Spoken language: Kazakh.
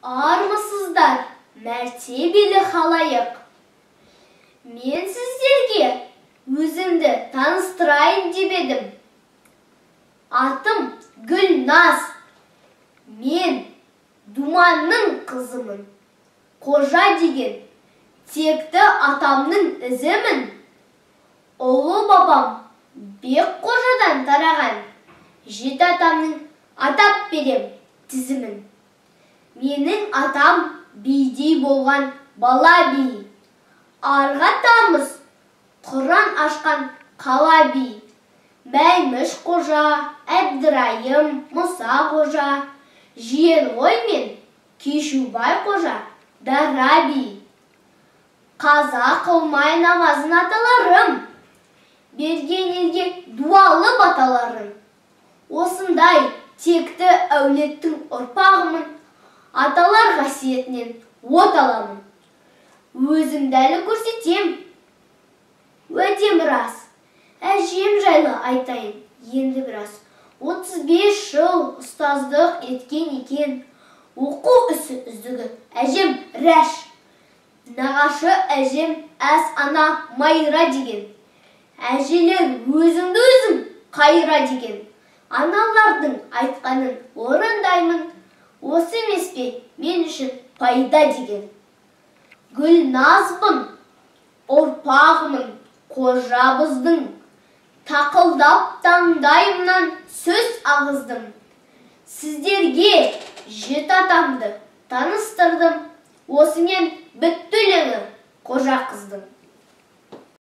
Армысыздар, мәртебелі халайық. Мен сіздерге өзімді таныстырайын деп едім. Атым Гүлназ. Мен Думанның қызымын. Қожа деген текті атамның ізімін. Ұлы бабам Бек қожадан тараған жеті атамның атап берем тізімін. Менің атам бидей болған бала би. Арғы атамыз Құран ашқан қала би. Мәйміш қожа, Әбдірайым, Мұса қожа, Жиенғой мен Кешубай қожа, Дара би. Қаза қылмай намазын аталарым, берген елге дуалы баталарым. Осындай текті әулеттің ұрпағымын, аталар қасиетінен от аламын. Өзімді әлі көрсетем, өтем рас. Әжем жайлы айтайын енді біраз. 35 жыл ұстаздық еткен екен. Оқу ісі үздігі әжем Рәш. Нағашы әжем әс ана Майра деген. Әжелер өзіңді өзің қайра деген. Аналардың айтқанын орындаймын. Осы емес пе мен үшін пайда деген. Гүлназбын, ұрпағымын, қожабыздың. Тақылдап таңдайымнан сөз ағыздым. Сіздерге жеті атамды таныстырдым. Осымен бітті өлеңі қожа қыздың.